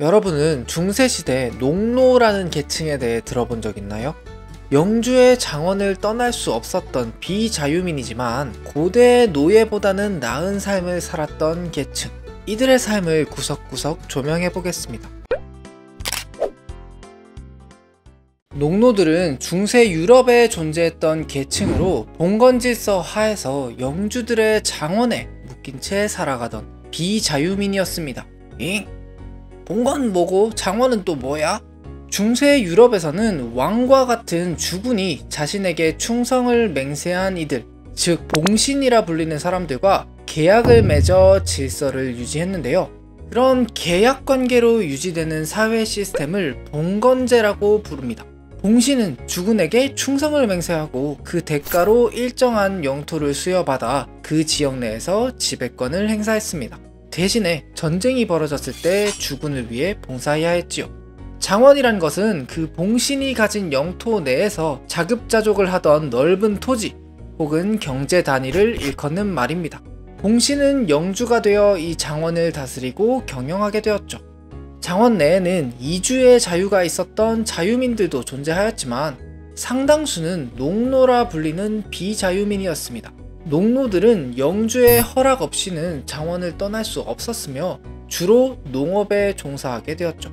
여러분은 중세시대 농노라는 계층에 대해 들어본 적 있나요? 영주의 장원을 떠날 수 없었던 비자유민이지만 고대의 노예보다는 나은 삶을 살았던 계층, 이들의 삶을 구석구석 조명해 보겠습니다. 농노들은 중세 유럽에 존재했던 계층으로 봉건질서 하에서 영주들의 장원에 묶인 채 살아가던 비자유민이었습니다. 잉? 봉건 뭐고 장원은 또 뭐야? 중세 유럽에서는 왕과 같은 주군이 자신에게 충성을 맹세한 이들, 즉 봉신이라 불리는 사람들과 계약을 맺어 질서를 유지했는데요. 그런 계약 관계로 유지되는 사회 시스템을 봉건제라고 부릅니다. 봉신은 주군에게 충성을 맹세하고 그 대가로 일정한 영토를 수여받아 그 지역 내에서 지배권을 행사했습니다. 대신에 전쟁이 벌어졌을 때 주군을 위해 봉사해야 했지요. 장원이란 것은 그 봉신이 가진 영토 내에서 자급자족을 하던 넓은 토지 혹은 경제 단위를 일컫는 말입니다. 봉신은 영주가 되어 이 장원을 다스리고 경영하게 되었죠. 장원 내에는 이주의 자유가 있었던 자유민들도 존재하였지만 상당수는 농노라 불리는 비자유민이었습니다. 농노들은 영주의 허락 없이는 장원을 떠날 수 없었으며 주로 농업에 종사하게 되었죠.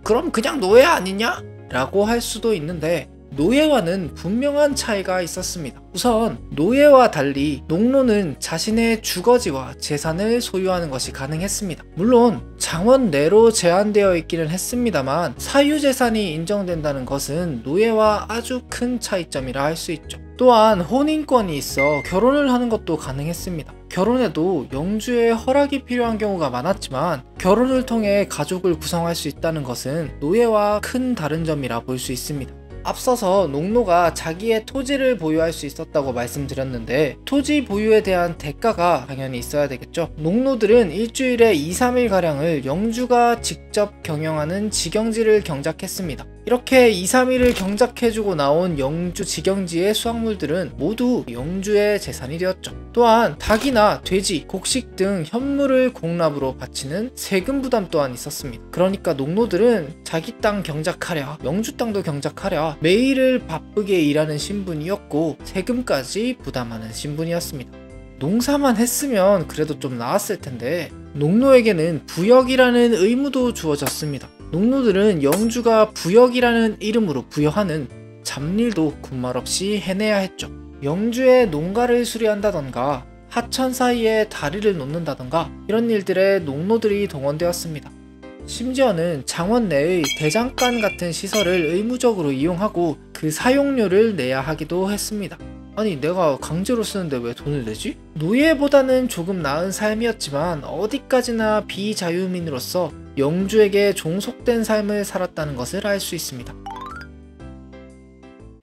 그럼 그냥 노예 아니냐? 라고 할 수도 있는데 노예와는 분명한 차이가 있었습니다. 우선 노예와 달리 농노는 자신의 주거지와 재산을 소유하는 것이 가능했습니다. 물론 장원 내로 제한되어 있기는 했습니다만 사유재산이 인정된다는 것은 노예와 아주 큰 차이점이라 할 수 있죠. 또한 혼인권이 있어 결혼을 하는 것도 가능했습니다. 결혼에도 영주의 허락이 필요한 경우가 많았지만 결혼을 통해 가족을 구성할 수 있다는 것은 노예와 큰 다른 점이라 볼 수 있습니다. 앞서서 농노가 자기의 토지를 보유할 수 있었다고 말씀드렸는데 토지 보유에 대한 대가가 당연히 있어야 되겠죠. 농노들은 일주일에 2-3일가량을 영주가 직접 경영하는 직영지를 경작했습니다. 이렇게 2-3일을 경작해주고 나온 영주 직영지의 수확물들은 모두 영주의 재산이 되었죠. 또한 닭이나 돼지, 곡식 등 현물을 공납으로 바치는 세금 부담 또한 있었습니다. 그러니까 농노들은 자기 땅 경작하랴, 영주 땅도 경작하랴 매일을 바쁘게 일하는 신분이었고 세금까지 부담하는 신분이었습니다. 농사만 했으면 그래도 좀 나았을 텐데 농노에게는 부역이라는 의무도 주어졌습니다. 농노들은 영주가 부역이라는 이름으로 부여하는 잡일도 군말 없이 해내야 했죠. 영주의 농가를 수리한다던가 하천 사이에 다리를 놓는다던가 이런 일들에 농노들이 동원되었습니다. 심지어는 장원 내의 대장간 같은 시설을 의무적으로 이용하고 그 사용료를 내야 하기도 했습니다. 아니 내가 강제로 쓰는데 왜 돈을 내지? 노예보다는 조금 나은 삶이었지만 어디까지나 비자유민으로서 영주에게 종속된 삶을 살았다는 것을 알 수 있습니다.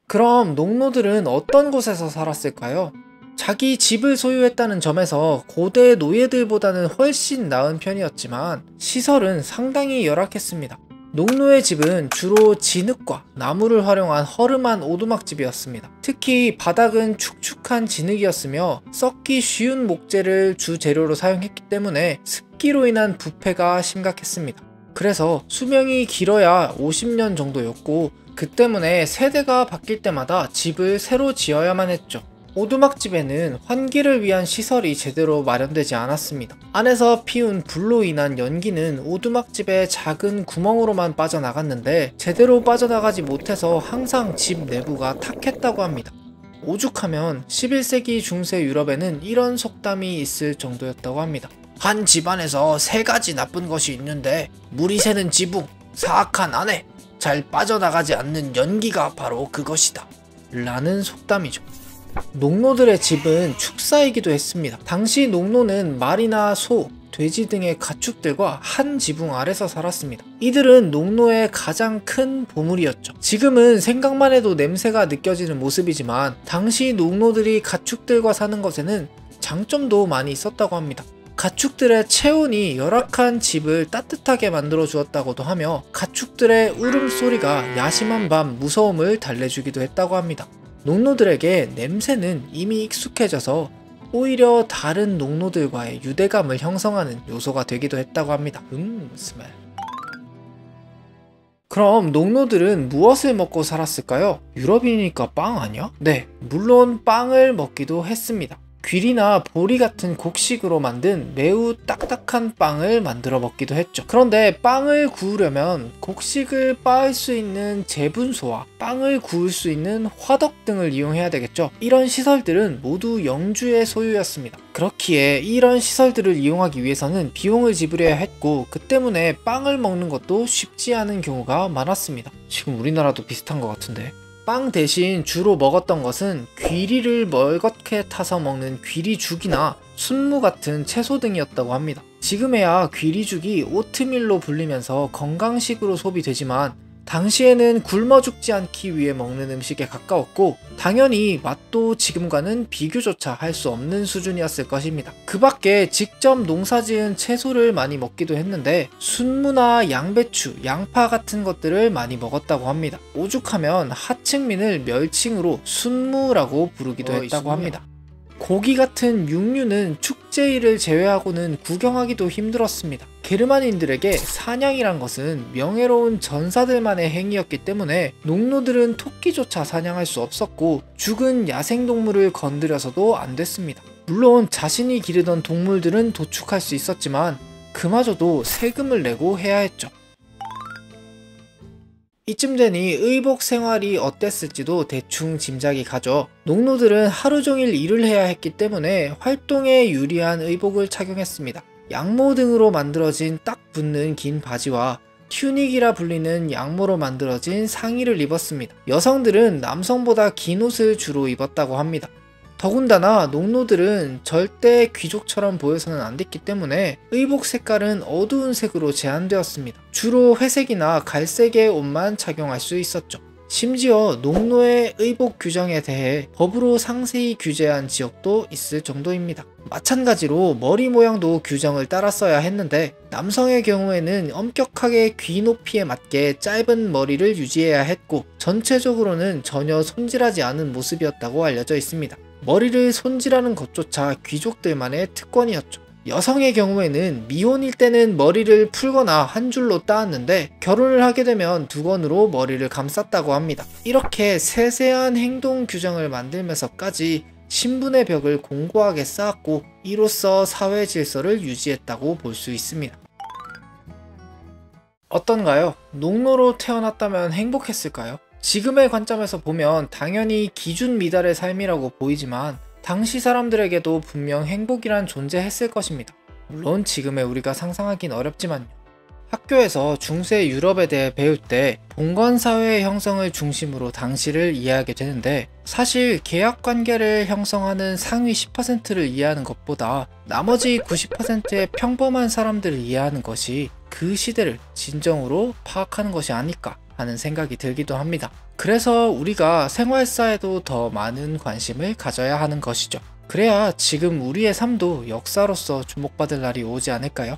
그럼 농노들은 어떤 곳에서 살았을까요? 자기 집을 소유했다는 점에서 고대 노예들보다는 훨씬 나은 편이었지만 시설은 상당히 열악했습니다. 농노의 집은 주로 진흙과 나무를 활용한 허름한 오두막집이었습니다. 특히 바닥은 축축한 진흙이었으며 썩기 쉬운 목재를 주재료로 사용했기 때문에 습기로 인한 부패가 심각했습니다. 그래서 수명이 길어야 50년 정도였고 그 때문에 세대가 바뀔 때마다 집을 새로 지어야만 했죠. 오두막집에는 환기를 위한 시설이 제대로 마련되지 않았습니다. 안에서 피운 불로 인한 연기는 오두막집의 작은 구멍으로만 빠져나갔는데 제대로 빠져나가지 못해서 항상 집 내부가 탁했다고 합니다. 오죽하면 11세기 중세 유럽에는 이런 속담이 있을 정도였다고 합니다. 한 집안에서 3가지 나쁜 것이 있는데 물이 새는 지붕, 사악한 아내, 잘 빠져나가지 않는 연기가 바로 그것이다 라는 속담이죠. 농노들의 집은 축사이기도 했습니다. 당시 농노는 말이나 소, 돼지 등의 가축들과 한 지붕 아래서 살았습니다. 이들은 농노의 가장 큰 보물이었죠. 지금은 생각만 해도 냄새가 느껴지는 모습이지만 당시 농노들이 가축들과 사는 것에는 장점도 많이 있었다고 합니다. 가축들의 체온이 열악한 집을 따뜻하게 만들어 주었다고도 하며 가축들의 울음소리가 야심한 밤 무서움을 달래주기도 했다고 합니다. 농노들에게 냄새는 이미 익숙해져서 오히려 다른 농노들과의 유대감을 형성하는 요소가 되기도 했다고 합니다. 스멜. 그럼 농노들은 무엇을 먹고 살았을까요? 유럽이니까 빵 아니야? 네, 물론 빵을 먹기도 했습니다. 귀리나 보리 같은 곡식으로 만든 매우 딱딱한 빵을 만들어 먹기도 했죠. 그런데 빵을 구우려면 곡식을 빻을 수 있는 제분소와 빵을 구울 수 있는 화덕 등을 이용해야 되겠죠. 이런 시설들은 모두 영주의 소유였습니다. 그렇기에 이런 시설들을 이용하기 위해서는 비용을 지불해야 했고, 그 때문에 빵을 먹는 것도 쉽지 않은 경우가 많았습니다. 지금 우리나라도 비슷한 것 같은데. 빵 대신 주로 먹었던 것은 귀리를 멀겋게 타서 먹는 귀리죽이나 순무 같은 채소 등이었다고 합니다. 지금에야 귀리죽이 오트밀로 불리면서 건강식으로 소비되지만 당시에는 굶어 죽지 않기 위해 먹는 음식에 가까웠고, 당연히 맛도 지금과는 비교조차 할 수 없는 수준이었을 것입니다. 그 밖에 직접 농사지은 채소를 많이 먹기도 했는데 순무나 양배추, 양파 같은 것들을 많이 먹었다고 합니다. 오죽하면 하층민을 멸칭으로 순무라고 부르기도 했다고 합니다. 고기 같은 육류는 축제일을 제외하고는 구경하기도 힘들었습니다. 게르만인들에게 사냥이란 것은 명예로운 전사들만의 행위였기 때문에 농노들은 토끼조차 사냥할 수 없었고, 죽은 야생동물을 건드려서도 안 됐습니다. 물론 자신이 기르던 동물들은 도축할 수 있었지만 그마저도 세금을 내고 해야 했죠. 이쯤 되니 의복 생활이 어땠을지도 대충 짐작이 가죠. 농노들은 하루 종일 일을 해야 했기 때문에 활동에 유리한 의복을 착용했습니다. 양모 등으로 만들어진 딱 붙는 긴 바지와 튜닉이라 불리는 양모로 만들어진 상의를 입었습니다. 여성들은 남성보다 긴 옷을 주로 입었다고 합니다. 더군다나 농노들은 절대 귀족처럼 보여서는 안 됐기 때문에 의복 색깔은 어두운 색으로 제한되었습니다. 주로 회색이나 갈색의 옷만 착용할 수 있었죠. 심지어 농노의 의복 규정에 대해 법으로 상세히 규제한 지역도 있을 정도입니다. 마찬가지로 머리 모양도 규정을 따랐어야 했는데 남성의 경우에는 엄격하게 귀 높이에 맞게 짧은 머리를 유지해야 했고, 전체적으로는 전혀 손질하지 않은 모습이었다고 알려져 있습니다. 머리를 손질하는 것조차 귀족들만의 특권이었죠. 여성의 경우에는 미혼일 때는 머리를 풀거나 한 줄로 따았는데 결혼을 하게 되면 두건으로 머리를 감쌌다고 합니다. 이렇게 세세한 행동 규정을 만들면서까지 신분의 벽을 공고하게 쌓았고, 이로써 사회 질서를 유지했다고 볼 수 있습니다. 어떤가요? 농노로 태어났다면 행복했을까요? 지금의 관점에서 보면 당연히 기준 미달의 삶이라고 보이지만 당시 사람들에게도 분명 행복이란 존재했을 것입니다. 물론 지금의 우리가 상상하긴 어렵지만요. 학교에서 중세 유럽에 대해 배울 때 봉건사회의 형성을 중심으로 당시를 이해하게 되는데, 사실 계약관계를 형성하는 상위 10%를 이해하는 것보다 나머지 90%의 평범한 사람들을 이해하는 것이 그 시대를 진정으로 파악하는 것이 아닐까 하는 생각이 들기도 합니다. 그래서 우리가 생활사에도 더 많은 관심을 가져야 하는 것이죠. 그래야 지금 우리의 삶도 역사로서 주목받을 날이 오지 않을까요?